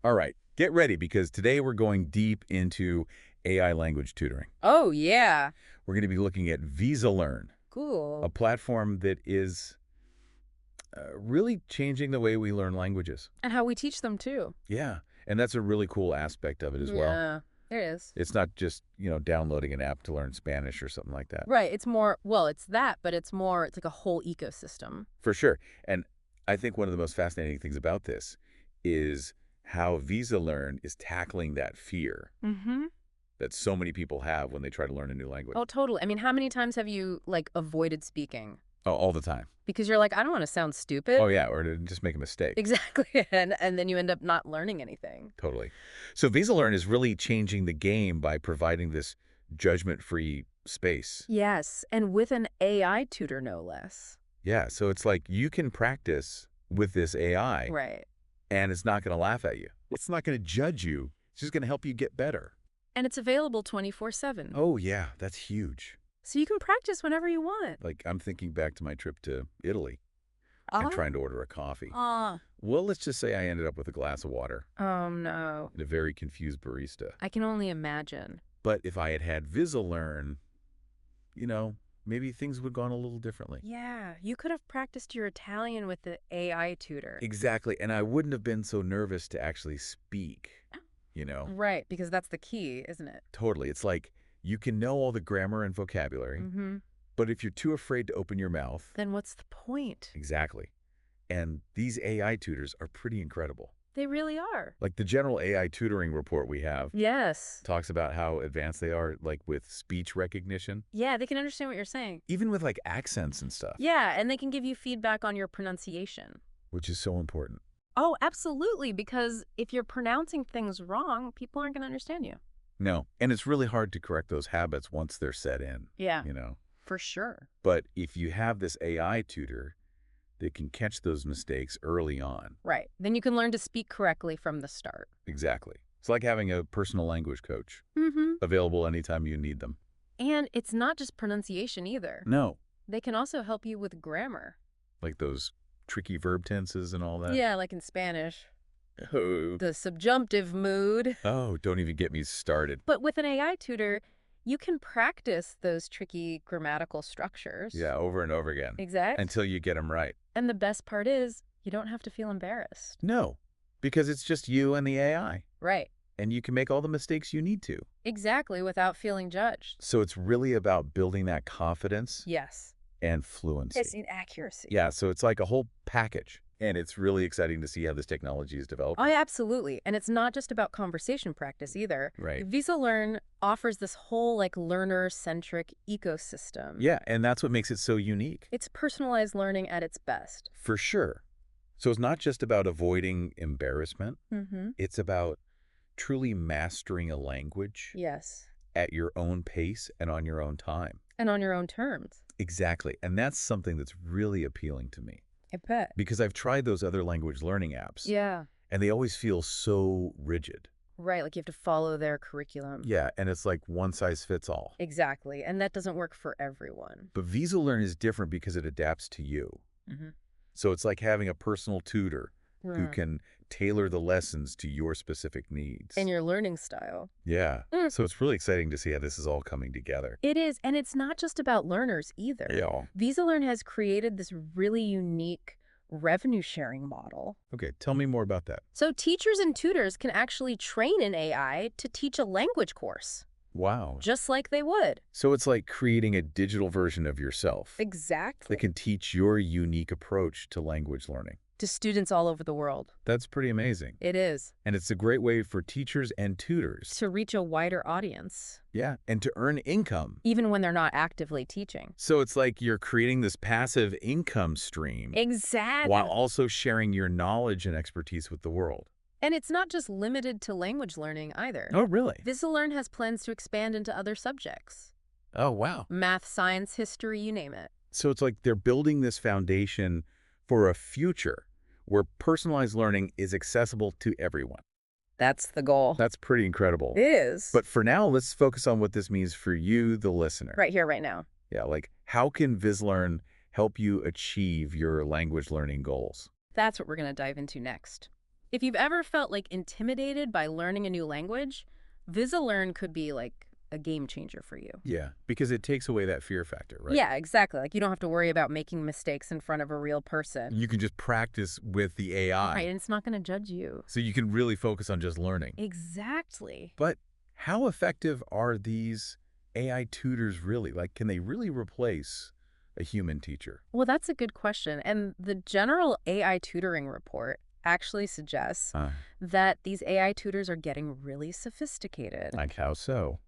All right, get ready because today we're going deep into AI language tutoring. Oh, yeah. We're going to be looking at VizaLearn, a Cool. platform that is really changing the way we learn languages. And how we teach them too. Yeah, and that's a really cool aspect of it as well. Yeah, there is. It's not just, downloading an app to learn Spanish or something like that. Right. It's more, well, it's that, but it's more, it's like a whole ecosystem. For sure. And I think one of the most fascinating things about this is how VizaLearn is tackling that fear Mm-hmm. that so many people have when they try to learn a new language. Oh, totally. I mean, how many times have you, like, avoided speaking? Oh, all the time. Because you're like, I don't want to sound stupid. Oh, yeah, or to just make a mistake. Exactly. And then you end up not learning anything. Totally. So VizaLearn is really changing the game by providing this judgment-free space. Yes. And with an AI tutor, no less. Yeah, so it's like you can practice with this AI, Right. and it's not going to laugh at you. It's not going to judge you. It's just going to help you get better. And it's available 24/7. Oh, yeah, that's huge. So you can practice whenever you want. Like, I'm thinking back to my trip to Italy and trying to order a coffee. Well, let's just say I ended up with a glass of water Oh, no. and a very confused barista. I can only imagine. But if I had had VizaLearn, maybe things would have gone a little differently. Yeah, you could have practiced your Italian with the AI tutor. Exactly, and I wouldn't have been so nervous to actually speak, Right, because that's the key, isn't it? Totally. It's like you can know all the grammar and vocabulary, Mm-hmm. but if you're too afraid to open your mouth. Then what's the point? Exactly. And these AI tutors are pretty incredible. They really are. Like the general AI tutoring report we have Yes. talks about how advanced they are, like with speech recognition, Yeah, they can understand what you're saying. even with like accents and stuff, Yeah, and they can give you feedback on your pronunciation. which is so important. Oh, absolutely, because if you're pronouncing things wrong, people aren't going to understand you. No, and it's really hard to correct those habits once they're set in, Yeah, you know. for sure. But if you have this AI tutor that can catch those mistakes early on. Right. Then you can learn to speak correctly from the start. Exactly. It's like having a personal language coach Mm-hmm. available anytime you need them. And it's not just pronunciation either. No, They can also help you with grammar. like those tricky verb tenses and all that. Yeah, like in Spanish. Oh, The subjunctive mood. don't even get me started. But with an AI tutor, you can practice those tricky grammatical structures. Yeah, over and over again. Exactly. Until you get them right. And the best part is, you don't have to feel embarrassed. No, because it's just you and the AI. Right. And you can make all the mistakes you need to. Exactly, without feeling judged. So it's really about building that confidence Yes. and fluency. It's in accuracy. Yeah, so it's like a whole package. And it's really exciting to see how this technology is developing. Oh, yeah, absolutely. And it's not just about conversation practice either. Right. VizaLearn offers this whole learner-centric ecosystem. Yeah, and that's what makes it so unique. It's personalized learning at its best. For sure. So it's not just about avoiding embarrassment. Mm-hmm. It's about truly mastering a language Yes. at your own pace and on your own time. And on your own terms. Exactly. And that's something that's really appealing to me. I bet. Because I've tried those other language learning apps. Yeah. And they always feel so rigid. Right, like you have to follow their curriculum. Yeah, and it's like one size fits all. Exactly, and that doesn't work for everyone. But VizaLearn is different because it adapts to you. Mm-hmm. So it's like having a personal tutor who Right. can tailor the lessons to your specific needs. And your learning style. Yeah. Mm. So it's really exciting to see how this is all coming together. It is, and it's not just about learners either. Yeah. VizaLearn has created this really unique revenue sharing model. Okay, tell me more about that. So teachers and tutors can actually train an AI to teach a language course, Wow. just like they would. So it's like creating a digital version of yourself Exactly. that can teach your unique approach to language learning. To students all over the world. That's pretty amazing. It is. And it's a great way for teachers and tutors. To reach a wider audience. Yeah, and to earn income. Even when they're not actively teaching. So it's like you're creating this passive income stream Exactly. while also sharing your knowledge and expertise with the world. And it's not just limited to language learning either. Oh, really? VizaLearn has plans to expand into other subjects. Oh, wow. Math, science, history, you name it. So it's like they're building this foundation for a future where personalized learning is accessible to everyone. That's the goal. That's pretty incredible. It is. But for now, let's focus on what this means for you, the listener. Right here, right now. Yeah, like how can VizLearn help you achieve your language learning goals? That's what we're going to dive into next. If you've ever felt like intimidated by learning a new language, VizaLearn could be like a game changer for you. Yeah, because it takes away that fear factor, right? Yeah, exactly. Like you don't have to worry about making mistakes in front of a real person. You can just practice with the AI. Right, and it's not going to judge you. So you can really focus on just learning. Exactly. But how effective are these AI tutors really? Like, can they really replace a human teacher? Well, that's a good question. And the General AI Tutoring Report actually suggests that these AI tutors are getting really sophisticated. Like how so?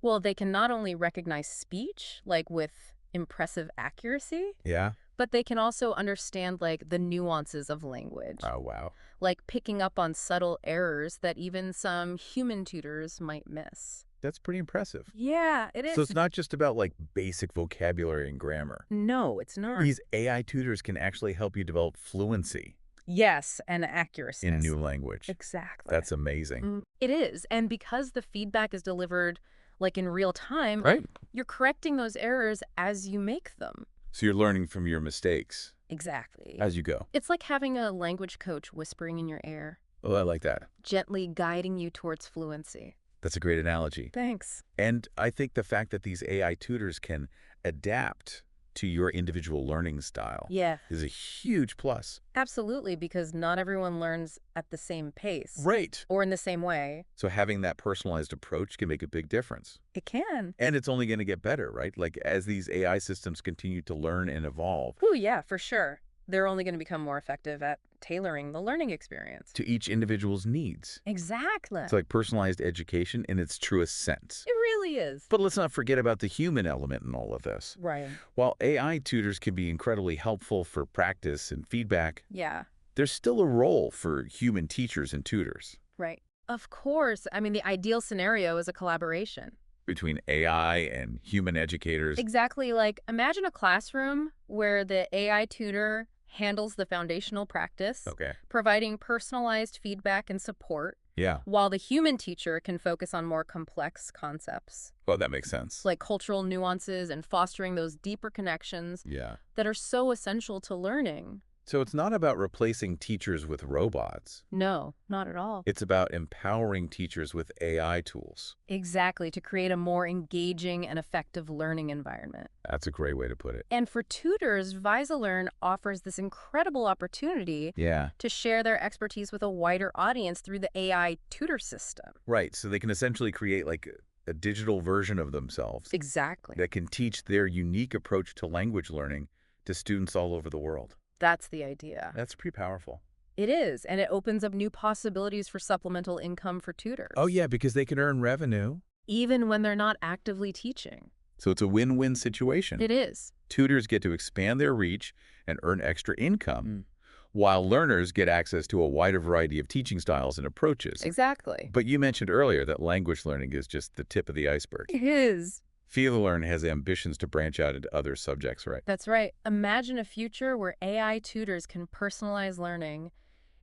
Well, they can not only recognize speech, like with impressive accuracy, Yeah? but they can also understand like the nuances of language, Oh, wow. like picking up on subtle errors that even some human tutors might miss. That's pretty impressive. Yeah, it is. So it's not just about like basic vocabulary and grammar. No, it's not. These AI tutors can actually help you develop fluency Yes, and accuracy. in a new language. Exactly. That's amazing. It is. And because the feedback is delivered like in real time, Right? you're correcting those errors as you make them. So you're learning from your mistakes Exactly. as you go. It's like having a language coach whispering in your ear, Oh, I like that. gently guiding you towards fluency. That's a great analogy. Thanks. And I think the fact that these AI tutors can adapt to your individual learning style Yeah, is a huge plus. absolutely, because not everyone learns at the same pace Right. or in the same way. So having that personalized approach can make a big difference. It can. And it's only going to get better, right? Like as these AI systems continue to learn and evolve Oh, yeah, for sure. They're only going to become more effective at tailoring the learning experience. to each individual's needs. Exactly. It's like personalized education in its truest sense. It really is. But let's not forget about the human element in all of this. Right. While AI tutors can be incredibly helpful for practice and feedback, Yeah, there's still a role for human teachers and tutors. right. Of course. I mean, the ideal scenario is a collaboration. Between AI and human educators. Exactly. Like, imagine a classroom where the AI tutor handles the foundational practice, Okay. providing personalized feedback and support, Yeah. while the human teacher can focus on more complex concepts, Well, that makes sense. like cultural nuances and fostering those deeper connections Yeah. that are so essential to learning. So it's not about replacing teachers with robots. No, not at all. It's about empowering teachers with AI tools. Exactly, to create a more engaging and effective learning environment. That's a great way to put it. And for tutors, VizaLearn offers this incredible opportunity Yeah. to share their expertise with a wider audience through the AI tutor system. Right. So they can essentially create like a digital version of themselves Exactly. that can teach their unique approach to language learning to students all over the world. That's the idea. That's pretty powerful. It is, and it opens up new possibilities for supplemental income for tutors. Oh, yeah, because they can earn revenue. Even when they're not actively teaching. So it's a win-win situation. It is. Tutors get to expand their reach and earn extra income, while learners get access to a wider variety of teaching styles and approaches. Exactly. But you mentioned earlier that language learning is just the tip of the iceberg. It is. VizaLearn has ambitions to branch out into other subjects, right? That's right. Imagine a future where AI tutors can personalize learning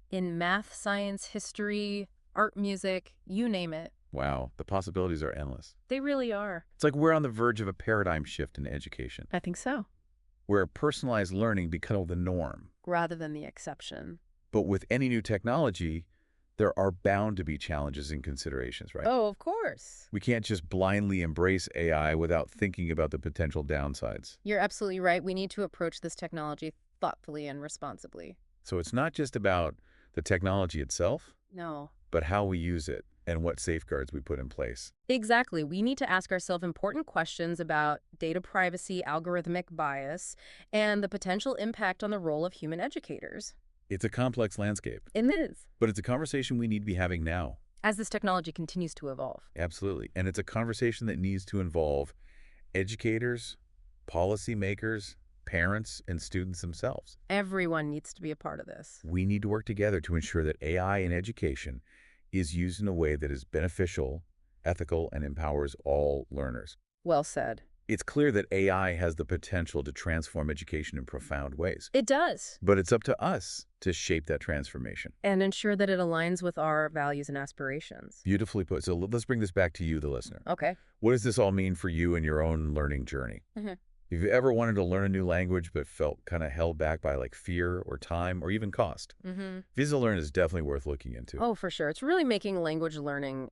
in math, science, history, art, music, you name it. Wow, the possibilities are endless. They really are. It's like we're on the verge of a paradigm shift in education, I think so. where personalized learning becomes the norm. Rather than the exception. But with any new technology, there are bound to be challenges and considerations, right? Oh, of course. We can't just blindly embrace AI without thinking about the potential downsides. You're absolutely right. We need to approach this technology thoughtfully and responsibly. So it's not just about the technology itself, No. but how we use it and what safeguards we put in place. Exactly. We need to ask ourselves important questions about data privacy, algorithmic bias, and the potential impact on the role of human educators. It's a complex landscape, It is. but it's a conversation we need to be having now. As this technology continues to evolve. Absolutely. And it's a conversation that needs to involve educators, policymakers, parents, and students themselves. Everyone needs to be a part of this. We need to work together to ensure that AI in education is used in a way that is beneficial, ethical, and empowers all learners. Well said. It's clear that AI has the potential to transform education in profound ways. It does. But it's up to us to shape that transformation. And ensure that it aligns with our values and aspirations. Beautifully put. So let's bring this back to you, the listener. Okay. What does this all mean for you in your own learning journey? If you ever wanted to learn a new language but felt kind of held back by like fear or time or even cost, Mm-hmm. VizaLearn is definitely worth looking into. Oh, for sure. It's really making language learning,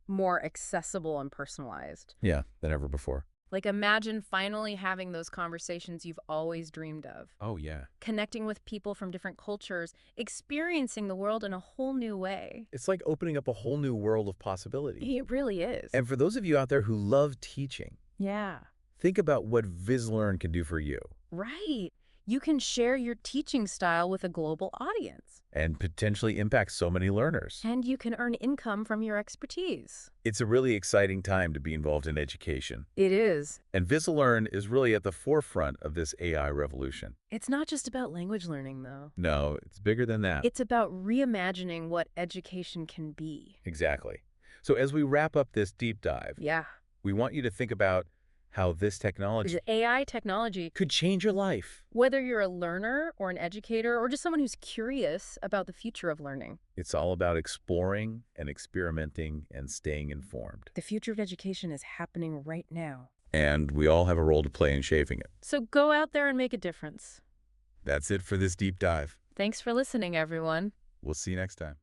more accessible and personalized. Yeah, than ever before. Like imagine finally having those conversations you've always dreamed of, Oh, yeah. connecting with people from different cultures, experiencing the world in a whole new way. It's like opening up a whole new world of possibility. It really is. And for those of you out there who love teaching, Yeah. think about what VizLearn can do for you Right. You can share your teaching style with a global audience. and potentially impact so many learners. And you can earn income from your expertise. It's a really exciting time to be involved in education. It is. And VizLearn is really at the forefront of this AI revolution. It's not just about language learning, though. No, it's bigger than that. It's about reimagining what education can be. Exactly. So as we wrap up this deep dive, Yeah. we want you to think about how this Is technology it AI technology, could change your life. whether you're a learner or an educator or just someone who's curious about the future of learning. It's all about exploring and experimenting and staying informed. The future of education is happening right now. And we all have a role to play in shaping it. So go out there and make a difference. That's it for this deep dive. Thanks for listening, everyone. We'll see you next time.